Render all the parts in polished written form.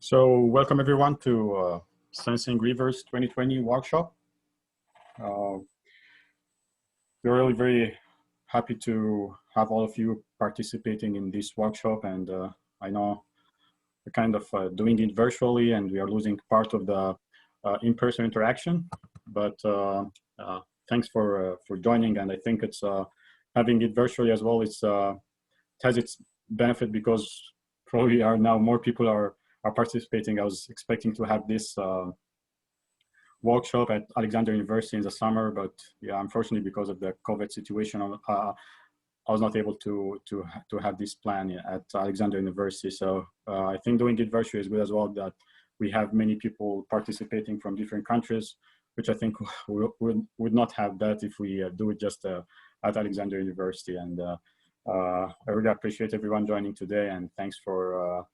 So welcome everyone to Sensing Rivers 2020 workshop. We're really very happy to have all of you participating in this workshop, and I know we're kind of doing it virtually and we are losing part of the in-person interaction, but thanks for joining. And I think it's having it virtually as well, it has its benefit because probably are now more people are participating. I was expecting to have this workshop at Alexandria University in the summer, but yeah, unfortunately because of the COVID situation, I was not able to have this plan at Alexandria University. So I think doing it virtually is good as well, that we have many people participating from different countries, which I think we would not have that if we do it just at Alexandria University. And I really appreciate everyone joining today, and thanks for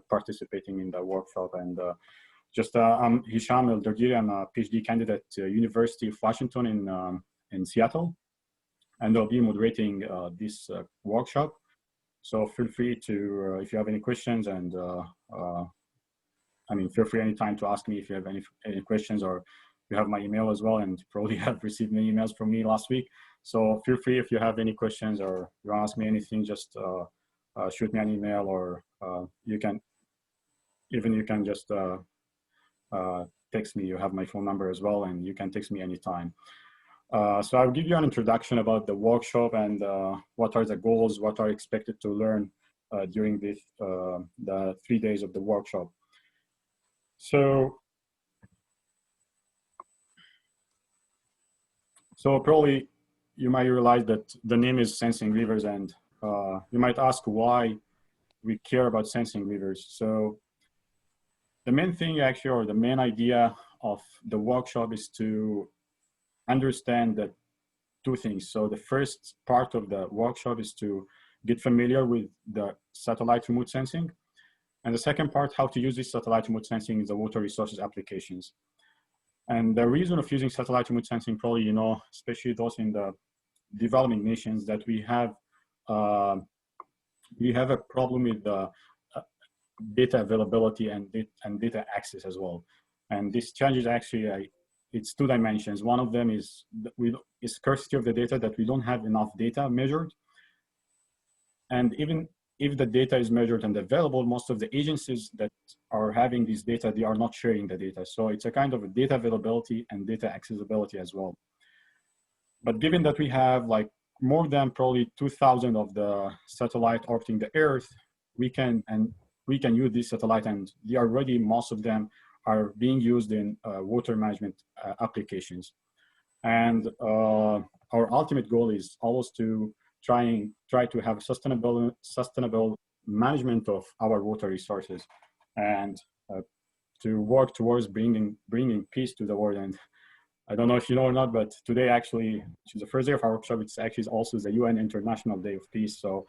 participating in the workshop. And I'm Hisham El-Dardiri. I'm a PhD candidate at University of Washington in Seattle, and I'll be moderating this workshop. So feel free to, if you have any questions, and feel free anytime to ask me if you have any questions, or you have my email as well, and probably have received many emails from me last week. So feel free if you have any questions or you ask me anything, just shoot me an email, or you can just text me. You have my phone number as well, and you can text me anytime. So I'll give you an introduction about the workshop and what are the goals, what are expected to learn during the 3 days of the workshop. So probably you might realize that the name is Sensing Rivers, and you might ask why we care about sensing rivers. So the main thing actually, or the main idea of the workshop, is to understand that two things. So the first part of the workshop is to get familiar with the satellite remote sensing. And the second part, how to use this satellite remote sensing in the water resources applications. And the reason of using satellite remote sensing, probably, you know, especially those in the developing nations, that we have a problem with the data availability and data access as well. And this challenge is actually, it's two dimensions. One of them is scarcity of the data, that we don't have enough data measured. And even if the data is measured and available, most of the agencies that are having this data, they are not sharing the data. So it's a kind of a data availability and data accessibility as well. But given that we have like more than probably 2,000 of the satellite orbiting the Earth, we can use this satellite, and they are already, most of them are being used in water management applications. And our ultimate goal is always to try to have sustainable management of our water resources, and to work towards bringing peace to the world. And I don't know if you know or not, but today actually, which is the first day of our workshop, it's actually also the UN International Day of Peace. So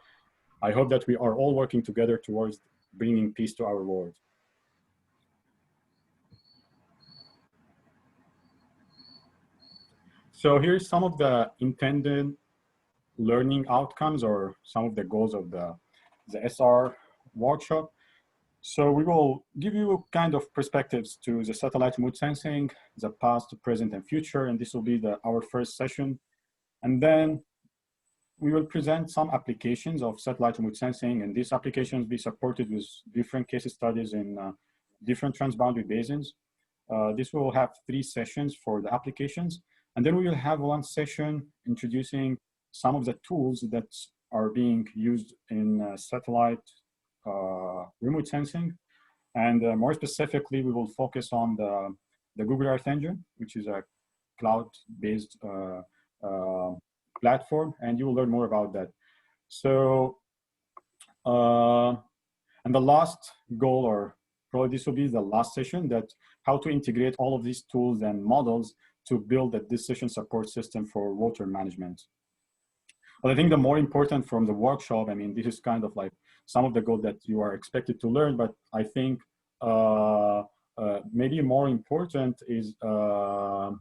I hope that we are all working together towards bringing peace to our world. So here's some of the intended learning outcomes, or some of the goals of the SR workshop. So we will give you kind of perspectives to the satellite remote sensing, the past, present, and future, and this will be our first session. And then we will present some applications of satellite remote sensing, and these applications be supported with different case studies in different transboundary basins. This will have 3 sessions for the applications, and then we will have 1 session introducing some of the tools that are being used in satellite remote sensing. And more specifically, we will focus on the Google Earth Engine, which is a cloud-based platform, and you will learn more about that. So, and the last goal, or probably this will be the last session, that how to integrate all of these tools and models to build a decision support system for water management. But I think the more important from the workshop, I mean, this is kind of like some of the goals that you are expected to learn, but I think maybe more important is to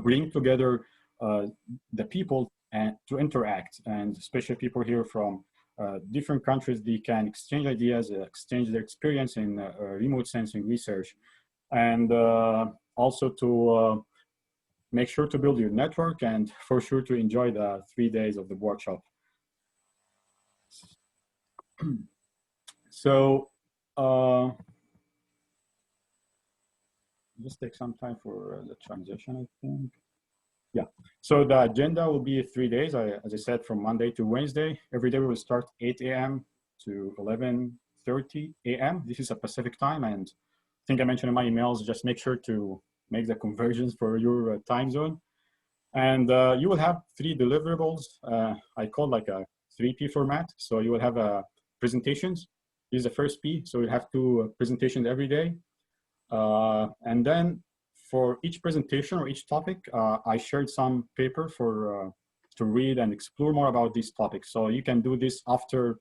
bring together the people and to interact, and especially people here from different countries, they can exchange ideas, exchange their experience in remote sensing research, and also to make sure to build your network and for sure to enjoy the 3 days of the workshop. So just take some time for the transition, I think. Yeah, so the agenda will be 3 days, as I said, from Monday to Wednesday. Every day we will start 8 a.m. to 11:30 a.m. This is a Pacific time, and I think I mentioned in my emails, just make sure to make the conversions for your time zone. And you will have 3 deliverables. I call like a 3P format. So you will have presentations. This is the first P. So you have 2 presentations every day. And then for each presentation or each topic, I shared some paper for to read and explore more about these topics. So you can do this after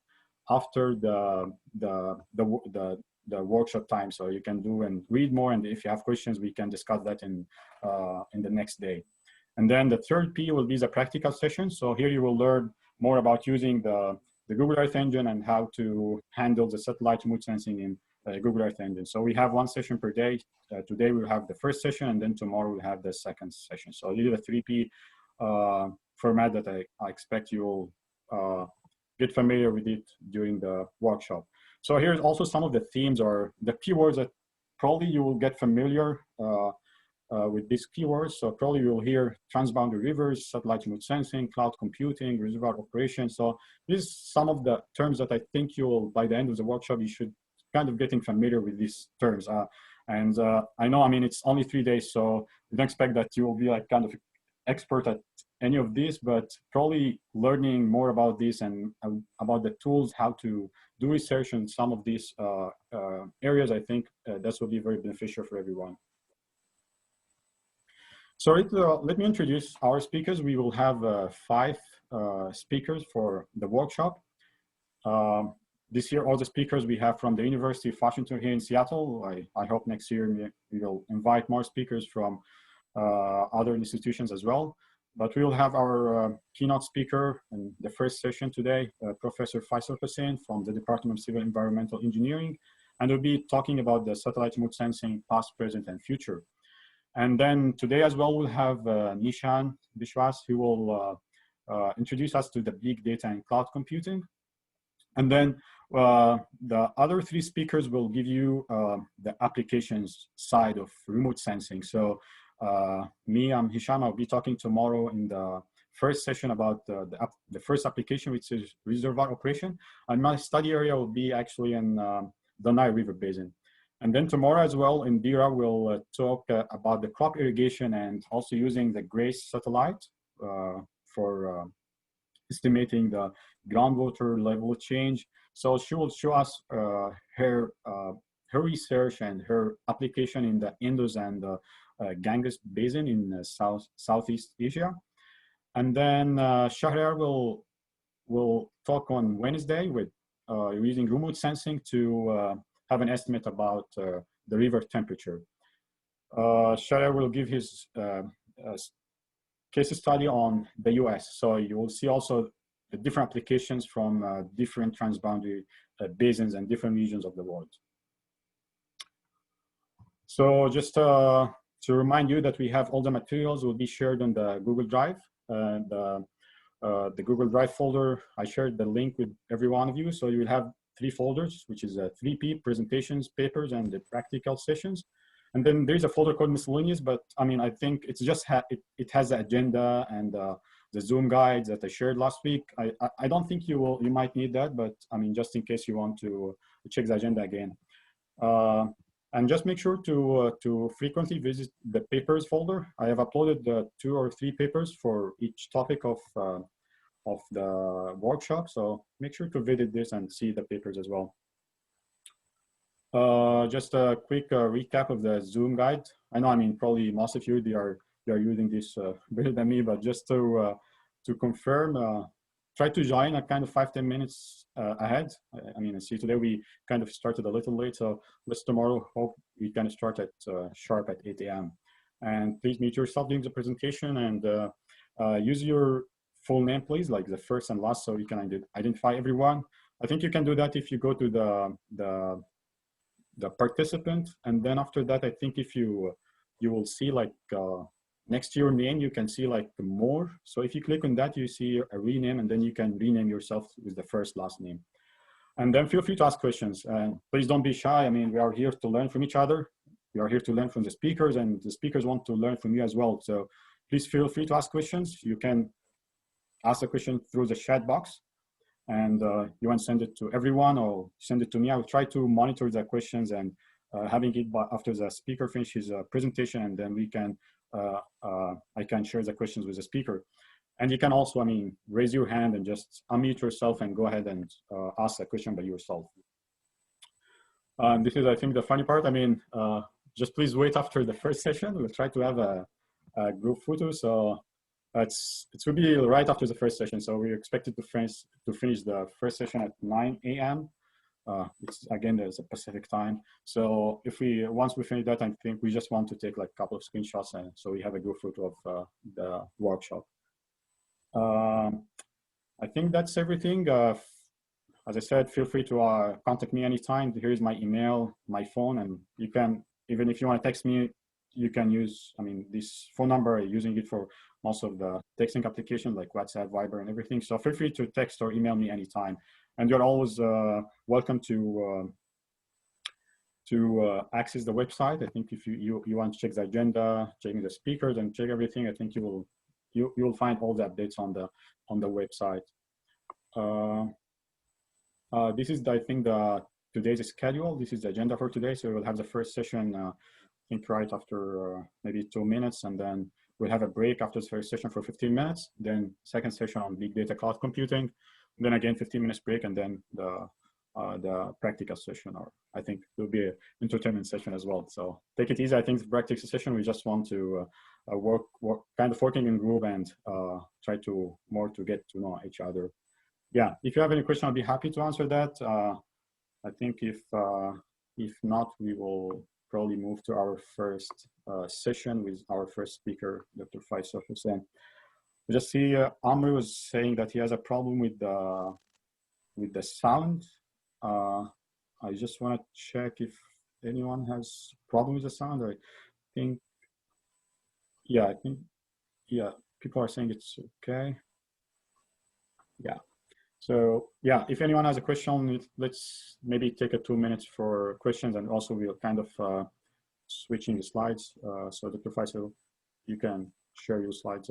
the workshop time. So you can do and read more. And if you have questions, we can discuss that in the next day. And then the third P will be the practical session. So here you will learn more about using the Google Earth Engine and how to handle the satellite remote sensing in Google Earth Engine. So we have 1 session per day. Today we'll have the first session, and then tomorrow we'll have the second session. So you do a 3P format that I expect you will get familiar with it during the workshop. So here's also some of the themes or the keywords that probably you will get familiar with these keywords. So probably you'll hear transboundary rivers, satellite remote sensing, cloud computing, reservoir operation. So these are some of the terms that I think you'll, by the end of the workshop, you should kind of getting familiar with these terms. And I know, I mean, it's only 3 days, so you don't expect that you will be like kind of expert at any of this, but probably learning more about this and about the tools, how to do research in some of these areas, I think this will be very beneficial for everyone. So let me introduce our speakers. We will have 5 speakers for the workshop. This year, all the speakers we have from the University of Washington here in Seattle. I hope next year we will invite more speakers from other institutions as well. But we will have our keynote speaker in the first session today, Professor Faisal Hussain from the Department of Civil Environmental Engineering. And we'll be talking about the satellite remote sensing past, present, and future. And then today as well, we'll have Nishan Bishwas, who will introduce us to the big data and cloud computing. And then the other 3 speakers will give you the applications side of remote sensing. So me, I'm Hisham. I'll be talking tomorrow in the first session about the first application, which is reservoir operation. And my study area will be actually in the Nile River Basin. And then tomorrow as well in DERA, we'll talk about the crop irrigation and also using the GRACE satellite for estimating the groundwater level change. So she will show us her research and her application in the Indus and the Ganges Basin in Southeast Asia. And then Shahryar will talk on Wednesday with using remote sensing to have an estimate about the river temperature. Shahryar will give his case study on the US. So you will see also the different applications from different transboundary basins and different regions of the world. So just to remind you that we have all the materials will be shared on the Google Drive. The Google Drive folder, I shared the link with every one of you. So you will have 3 folders, which is 3P, presentations, papers, and the practical sessions. And then there's a folder called miscellaneous, but I mean, I think it's just it has the agenda and the Zoom guides that I shared last week. I don't think you might need that, but I mean, just in case you want to check the agenda again. And just make sure to frequently visit the papers folder. I have uploaded 2 or 3 papers for each topic of the workshop. So make sure to visit this and see the papers as well. Just a quick recap of the Zoom guide. I know, I mean, probably most of you, they are using this better than me, but just to confirm, try to join a kind of 5-10 minutes ahead. I mean, I see today we kind of started a little late, so let's tomorrow hope we can start at sharp at 8 a.m. And please mute yourself during the presentation and use your full name, please, like the first and last, so you can identify everyone. I think you can do that if you go to the participant, and then after that, I think if you will see like next to your name, you can see like more. So if you click on that, you see a rename, and then you can rename yourself with the first, last name. And then feel free to ask questions. And please don't be shy. I mean, we are here to learn from each other. We are here to learn from the speakers, and the speakers want to learn from you as well. So please feel free to ask questions. You can ask a question through the chat box, and you want to send it to everyone or send it to me. I will try to monitor the questions and having it after the speaker finishes a presentation, and then we can I can share the questions with the speaker. And you can also, I mean, raise your hand and just unmute yourself and go ahead and ask a question by yourself. This is, I think, the funny part. I mean, just please wait after the first session. We'll try to have a group photo. So it will be right after the first session. So we expected to finish the first session at 9 a.m. It's again, there's a Pacific time. So if once we finish that, I think we just want to take like a couple of screenshots, and so we have a group photo of the workshop. I think that's everything. As I said, feel free to contact me anytime. Here's my email, my phone, and you can, even if you want to text me, you can use, I mean, this phone number, using it for most of the texting applications like WhatsApp, Viber, and everything. So feel free to text or email me anytime. And you're always welcome to access the website. I think if you want to check the agenda, checking the speakers, and check everything, I think you will find all the updates on the website. This is, I think, today's schedule. This is the agenda for today. So we'll have the first session, I think, right after maybe 2 minutes, and then we'll have a break after the first session for 15 minutes. Then second session on big data cloud computing. Then again 15 minutes break, and then the practical session, or I think there'll be an entertainment session as well. So take it easy. I think the practical session, we just want to work kind of working in group and try to get to know each other. Yeah, if you have any question, I'll be happy to answer that. I think if not, we will probably move to our first session with our first speaker, Dr. Faisal Hussein. We just see Amr was saying that he has a problem with the sound. I just want to check if anyone has problem with the sound. I think, yeah, people are saying it's okay. Yeah. So yeah, if anyone has a question, let's maybe take 2 minutes for questions, and also we'll kind of switching the slides. So Dr. Faisal, you can share your slides